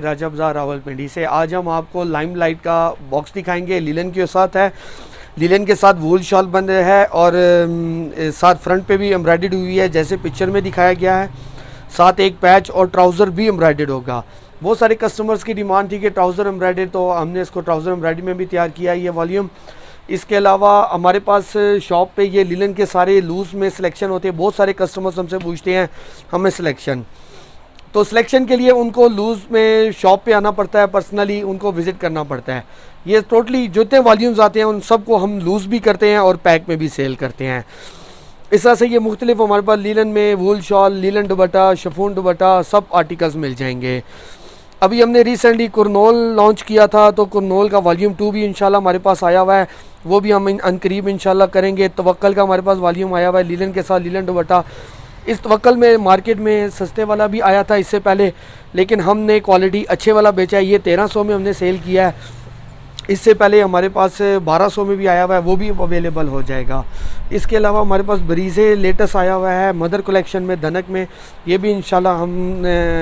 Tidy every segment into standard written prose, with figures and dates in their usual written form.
राजा बाजार रावलपिंडी से। आज हम आपको लाइमलाइट का बॉक्स दिखाएंगे। लिलन के साथ है, लिलन के साथ वूल शॉल बन रहा है और साथ फ्रंट पे भी एम्ब्रॉयडर्ड हुई है जैसे पिक्चर में दिखाया गया है। साथ एक पैच और ट्राउज़र भी एम्ब्रॉयडर्ड होगा। बहुत सारे कस्टमर्स की डिमांड थी कि ट्राउज़र एम्ब्रॉयडर्ड, तो हमने इसको ट्राउज़र एम्ब्रॉयडर्ड में भी तैयार किया है ये वॉल्यूम। इसके अलावा हमारे पास शॉप पे ये लिलन के सारे लूज़ में सिलेक्शन होते हैं। बहुत सारे कस्टमर्स हमसे पूछते हैं हमें सिलेक्शन, तो सिलेक्शन के लिए उनको लूज़ में शॉप पे आना पड़ता है, पर्सनली उनको विज़िट करना पड़ता है। ये टोटली जितने वॉल्यूम्स आते हैं उन सबको हम लूज़ भी करते हैं और पैक में भी सेल करते हैं। इस तरह से ये मुख्तलिफ हमारे पास लिलन में wool shawl, linen dupatta, chiffon dupatta सब आर्टिकल्स मिल जाएंगे। अभी हमने रिसेंटली कुरनोल लॉन्च किया था, तो कुरनोल का वॉल्यूम 2 भी इंशाल्लाह हमारे पास आया हुआ है, वो भी हम अनकरीब इंशाल्लाह करेंगे। तवक्कल का हमारे पास वॉल्यूम आया हुआ है लिलन के साथ लिलन दुपट्टा। इस तवक्कल में मार्केट में सस्ते वाला भी आया था इससे पहले, लेकिन हमने क्वालिटी अच्छे वाला बेचा है। ये 1300 में हमने सेल किया है। इससे पहले हमारे पास 1200 में भी आया हुआ है, वो भी अवेलेबल हो जाएगा। इसके अलावा हमारे पास बरीज़े लेटेस्ट आया हुआ है मदर कलेक्शन में, धनक में, ये भी इंशाल्लाह हम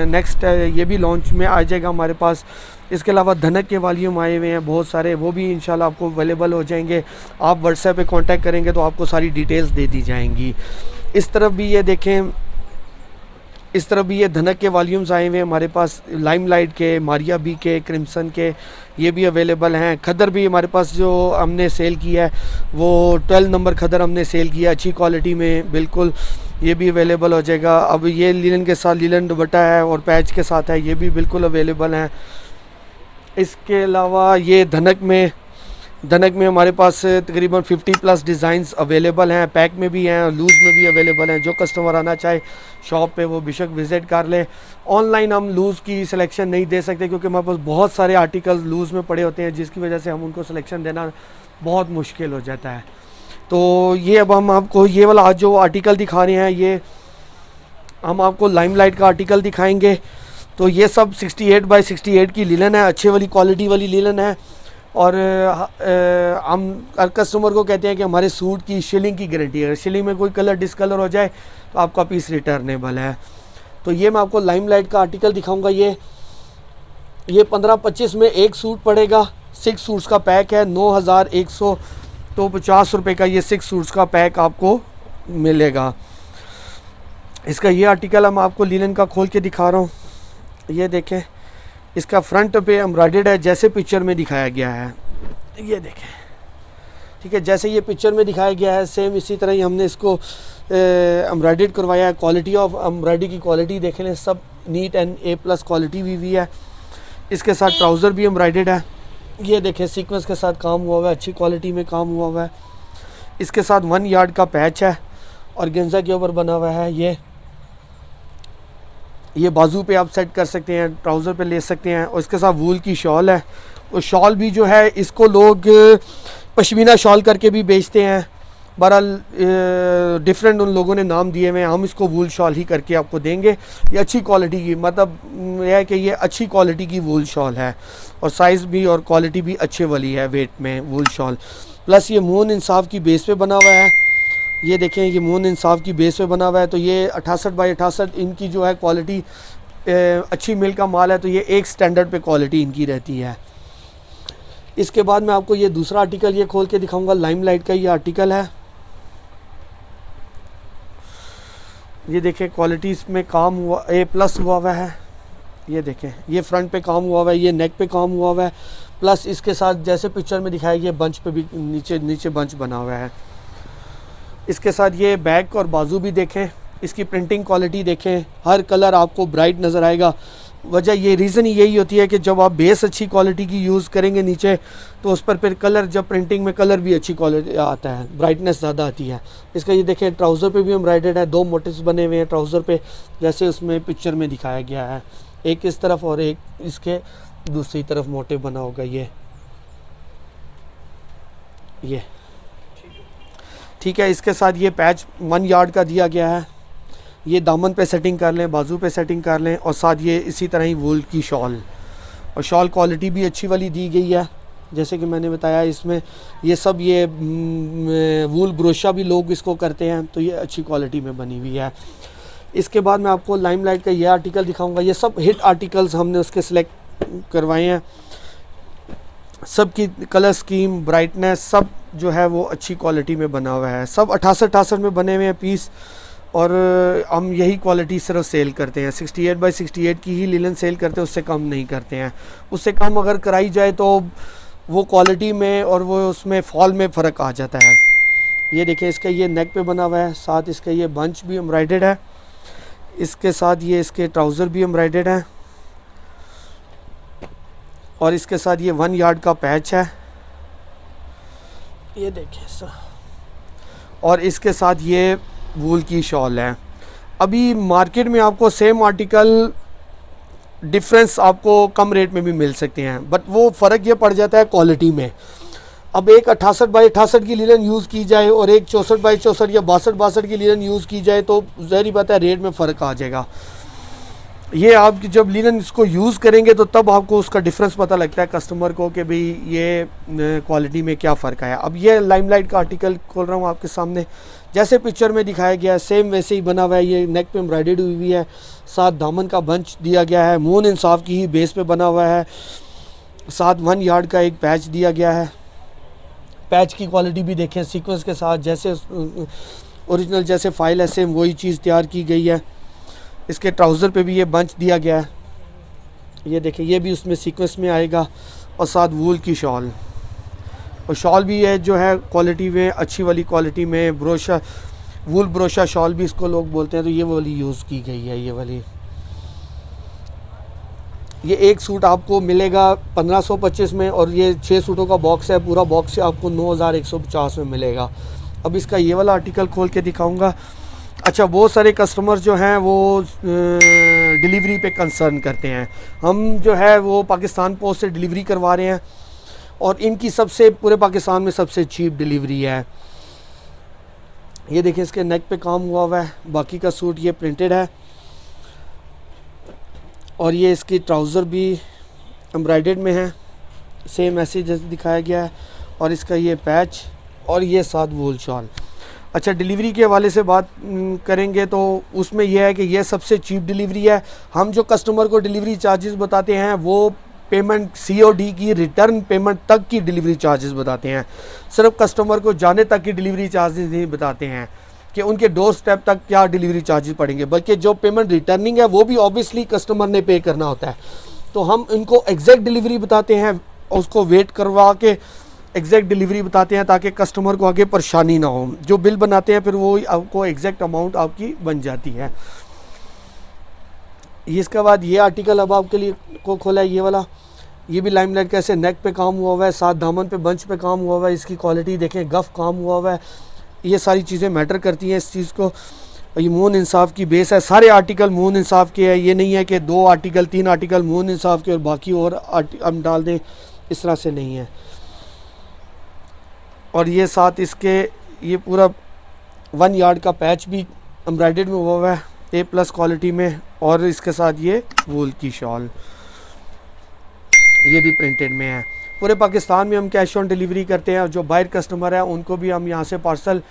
नेक्स्ट ये भी लॉन्च में आ जाएगा हमारे पास। इसके अलावा धनक के वॉल्यूम आए हुए हैं बहुत सारे, वो भी इंशाल्लाह आपको अवेलेबल हो जाएंगे। आप व्हाट्सएप पे कांटेक्ट करेंगे तो आपको सारी डिटेल्स दे दी जाएंगी। इस तरफ भी ये देखें, इस तरफ भी ये धनक के वॉल्यूम्स आए हुए हैं हमारे पास, लाइमलाइट के, मारिया बी के, क्रिम्सन के, ये भी अवेलेबल हैं। खदर भी हमारे पास जो हमने सेल किया है वो 12 नंबर खदर हमने सेल किया अच्छी क्वालिटी में बिल्कुल, ये भी अवेलेबल हो जाएगा। अब ये लिलन के साथ लिलन दुपट्टा है और पैच के साथ है, ये भी बिल्कुल अवेलेबल हैं। इसके अलावा ये धनक में हमारे पास तकरीबन 50+ डिज़ाइंस अवेलेबल हैं, पैक में भी हैं, लूज़ में भी अवेलेबल हैं। जो कस्टमर आना चाहे शॉप पे वो बेशक विज़िट कर ले। ऑनलाइन हम लूज़ की सिलेक्शन नहीं दे सकते क्योंकि हमारे पास बहुत सारे आर्टिकल्स लूज़ में पड़े होते हैं, जिसकी वजह से हम उनको सिलेक्शन देना बहुत मुश्किल हो जाता है। तो ये अब हम आपको ये वाला आज जो आर्टिकल दिखा रहे हैं, ये हम आपको लाइमलाइट का आर्टिकल दिखाएँगे। तो ये सब 68 बाई 68 की लिलन है, अच्छे वाली क्वालिटी वाली लिलन है। और हम हर कस्टमर को कहते हैं कि हमारे सूट की शिलिंग की गारंटी है, शिलिंग में कोई कलर डिसकलर हो जाए तो आपका पीस रिटर्नेबल है। तो ये मैं आपको लाइमलाइट का आर्टिकल दिखाऊंगा। ये 15-25 में एक सूट पड़ेगा, 6 सूट्स का पैक है, 9150 रुपये का ये 6 सूट्स का पैक आपको मिलेगा। इसका ये आर्टिकल हम आपको लिनन का खोल के दिखा रहा हूँ। ये देखें, इसका फ्रंट पे एम्ब्रॉयडर्ड है जैसे पिक्चर में दिखाया गया है, ये देखें, ठीक है, जैसे ये पिक्चर में दिखाया गया है सेम इसी तरह ही हमने इसको एम्ब्रॉयडर्ड करवाया है। क्वालिटी ऑफ एम्ब्रॉयडरी की क्वालिटी देख लें, सब नीट एंड A+ क्वालिटी भी है। इसके साथ ट्राउज़र भी एम्ब्रॉयडर्ड है, ये देखें सीक्वेंस के साथ काम हुआ हुआ है, अच्छी क्वालिटी में काम हुआ हुआ है। इसके साथ 1 यार्ड का पैच है और गेंजा के ऊपर बना हुआ है। ये बाजू पे आप सेट कर सकते हैं, ट्राउज़र पे ले सकते हैं। और इसके साथ वूल की शॉल है, और शॉल भी जो है इसको लोग पश्मीना शॉल करके भी बेचते हैं। बहरहाल डिफरेंट उन लोगों ने नाम दिए हुए हैं, हम इसको वूल शॉल ही करके आपको देंगे। ये अच्छी क्वालिटी की, मतलब यह है कि ये अच्छी क्वालिटी की वूल शॉल है और साइज़ भी और क्वालिटी भी अच्छे वाली है वेट में वूल शॉल। प्लस ये मून इंसाफ की बेस पे बना हुआ है, ये देखें, ये मून इंसाफ की बेस पे बना हुआ है। तो ये 68 बाई 68 इनकी जो है क्वालिटी अच्छी मिल का माल है, तो ये एक स्टैंडर्ड पे क्वालिटी इनकी रहती है। इसके बाद मैं आपको ये दूसरा आर्टिकल ये खोल के दिखाऊंगा, लाइमलाइट का ये आर्टिकल है। ये देखें, क्वालिटी इसमें काम हुआ A+ हुआ है। ये देखें, ये फ्रंट पे काम हुआ हुआ है, ये नेक पे काम हुआ हुआ है। प्लस इसके साथ जैसे पिक्चर में दिखाया गया बंच पे भी नीचे बंच बना हुआ है। इसके साथ ये बैक और बाजू भी देखें, इसकी प्रिंटिंग क्वालिटी देखें, हर कलर आपको ब्राइट नज़र आएगा। वजह ये रीज़न यही होती है कि जब आप बेस अच्छी क्वालिटी की यूज़ करेंगे नीचे, तो उस पर फिर कलर, जब प्रिंटिंग में कलर भी अच्छी क्वालिटी आता है, ब्राइटनेस ज़्यादा आती है। इसका ये देखें, ट्राउज़र पे भी एम्ब्रॉयडर्ड है, 2 मोटिव्स बने हुए हैं ट्राउज़र पे जैसे उसमें पिक्चर में दिखाया गया है, एक इस तरफ और एक इसके दूसरी तरफ मोटिव बना होगा। ये ठीक है। इसके साथ ये पैच 1 यार्ड का दिया गया है, ये दामन पे सेटिंग कर लें, बाजू पे सेटिंग कर लें। और साथ ये इसी तरह ही वूल की शॉल, और शॉल क्वालिटी भी अच्छी वाली दी गई है जैसे कि मैंने बताया। इसमें ये सब ये वूल ब्रोशा भी लोग इसको करते हैं, तो ये अच्छी क्वालिटी में बनी हुई है। इसके बाद मैं आपको लाइमलाइट का ये आर्टिकल दिखाऊंगा। ये सब हिट आर्टिकल्स हमने उसके सिलेक्ट करवाए हैं। सब की कलर स्कीम, ब्राइटनेस सब जो है वो अच्छी क्वालिटी में बना हुआ है। सब 68-68 में बने हुए हैं पीस, और हम यही क्वालिटी सिर्फ सेल करते हैं। 68x68 की ही लिलन सेल करते हैं, उससे कम नहीं करते हैं। उससे कम अगर कराई जाए तो वो क्वालिटी में और वो उसमें फॉल में फ़र्क आ जाता है। ये देखिए, इसका ये नेक पे बना हुआ है, साथ इसका ये बंच भी एम्ब्रॉयडर्ड है, इसके साथ ये इसके ट्राउज़र भी एम्ब्रॉयडर्ड हैं, और इसके साथ ये 1 यार्ड का पैच है, ये देखिए सर, और इसके साथ ये वूल की शॉल है। अभी मार्केट में आपको सेम आर्टिकल डिफरेंस आपको कम रेट में भी मिल सकते हैं, बट वो फ़र्क ये पड़ जाता है क्वालिटी में। अब एक 68x68 की लिलन यूज़ की जाए और एक 64x64 या 62x62 की लिलन यूज़ की जाए तो ज़ाहिर बात है रेट में फ़र्क आ जाएगा। ये आप जब लिनन इसको यूज़ करेंगे तो तब आपको उसका डिफरेंस पता लगता है कस्टमर को कि भाई ये क्वालिटी में क्या फ़र्क आया। अब ये लाइमलाइट का आर्टिकल खोल रहा हूँ आपके सामने, जैसे पिक्चर में दिखाया गया है सेम वैसे ही बना हुआ है। ये नेक पे एम्ब्रॉयडर्ड हुई है, साथ दामन का बंच दिया गया है, मून इंसाफ की ही बेस पे बना हुआ है, साथ 1 यार्ड का एक पैच दिया गया है। पैच की क्वालिटी भी देखें, सीक्वेंस के साथ जैसे ओरिजिनल जैसे फाइल है सेम वही चीज़ तैयार की गई है। इसके ट्राउज़र पे भी ये बंच दिया गया है, ये देखें, ये भी उसमें सीक्वेंस में आएगा, और साथ वूल की शॉल, और शॉल भी है जो है क्वालिटी में अच्छी वाली क्वालिटी में, ब्रोशा वूल ब्रोशा शॉल भी इसको लोग बोलते हैं, तो ये वाली यूज़ की गई है। ये वाली ये एक सूट आपको मिलेगा 1525 में, और ये 6 सूटों का बॉक्स है, पूरा बॉक्स से आपको 9150 में मिलेगा। अब इसका ये वाला आर्टिकल खोल के दिखाऊंगा। अच्छा, बहुत सारे कस्टमर जो हैं वो डिलीवरी पे कंसर्न करते हैं। हम जो है वो पाकिस्तान पोस्ट से डिलीवरी करवा रहे हैं, और इनकी सबसे पूरे पाकिस्तान में सबसे चीप डिलीवरी है। ये देखिए, इसके नेक पे काम हुआ है, बाकी का सूट ये प्रिंटेड है, और ये इसकी ट्राउज़र भी एम्ब्रॉयडर्ड में है, सेम ऐसे जैसे दिखाया गया है, और इसका ये पैच, और ये साथ वूल शॉल। अच्छा, डिलीवरी के हवाले से बात करेंगे तो उसमें यह है कि यह सबसे चीप डिलीवरी है। हम जो कस्टमर को डिलीवरी चार्जेस बताते हैं वो पेमेंट COD की रिटर्न पेमेंट तक की डिलीवरी चार्जेस बताते हैं, सिर्फ कस्टमर को जाने तक की डिलीवरी चार्जेस नहीं बताते हैं कि उनके डोर स्टेप तक क्या डिलीवरी चार्जेस पड़ेंगे, बल्कि जो पेमेंट रिटर्निंग है वो भी ऑब्वियसली कस्टमर ने पे करना होता है। तो हम इनको एग्जैक्ट डिलीवरी बताते हैं, उसको वेट करवा के एग्जैक्ट डिलीवरी बताते हैं ताकि कस्टमर को आगे परेशानी ना हो। जो बिल बनाते हैं फिर वो आपको एग्जैक्ट अमाउंट आपकी बन जाती है। इसके बाद ये आर्टिकल अब आपके लिए को खोला है, ये वाला, ये भी लाइमलाइट का ऐसे नेक पे काम हुआ है, साथ दामन पे बंच पे काम हुआ है। इसकी क्वालिटी देखें, गफ़ काम हुआ है, ये सारी चीज़ें मैटर करती हैं इस चीज़ को। ये मून इंसाफ की बेस है, सारे आर्टिकल मून इंसाफ के हैं। ये नहीं है कि 2 आर्टिकल 3 आर्टिकल मून इंसाफ के और बाकी और हम डाल दें, इस तरह से नहीं है। और ये साथ इसके ये पूरा 1 यार्ड का पैच भी एम्ब्रॉयडर्ड में हुआ है A+ क्वालिटी में, और इसके साथ ये वूल की शॉल, ये भी प्रिंटेड में है। पूरे पाकिस्तान में हम कैश ऑन डिलीवरी करते हैं, और जो बाहर कस्टमर है उनको भी हम यहाँ से पार्सल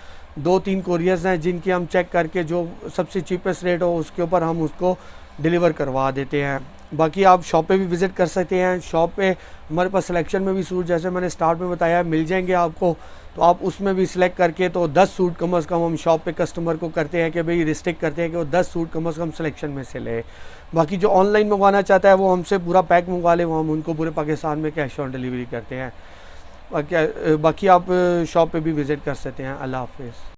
2-3 कोरियर्स हैं जिनकी हम चेक करके जो सबसे चीपेस्ट रेट हो उसके ऊपर हम उसको डिलीवर करवा देते हैं। बाकी आप शॉप पे भी विज़िट कर सकते हैं। शॉप पे हमारे पास सिलेक्शन में भी सूट, जैसे मैंने स्टार्ट में बताया, मिल जाएंगे आपको, तो आप उसमें भी सिलेक्ट करके तो 10 सूट कम से कम हम शॉप पे कस्टमर को करते हैं कि भाई रिस्ट्रिक्ट करते हैं कि वो 10 सूट कम से कम सिलेक्शन में से ले। बाकी जो ऑनलाइन मंगवाना चाहता है वो हमसे पूरा पैक मंगवा ले, वो हम उनको पूरे पाकिस्तान में कैश ऑन डिलीवरी करते हैं। बाकी आप शॉप पे भी विज़िट कर सकते हैं। अल्लाह हाफिज़।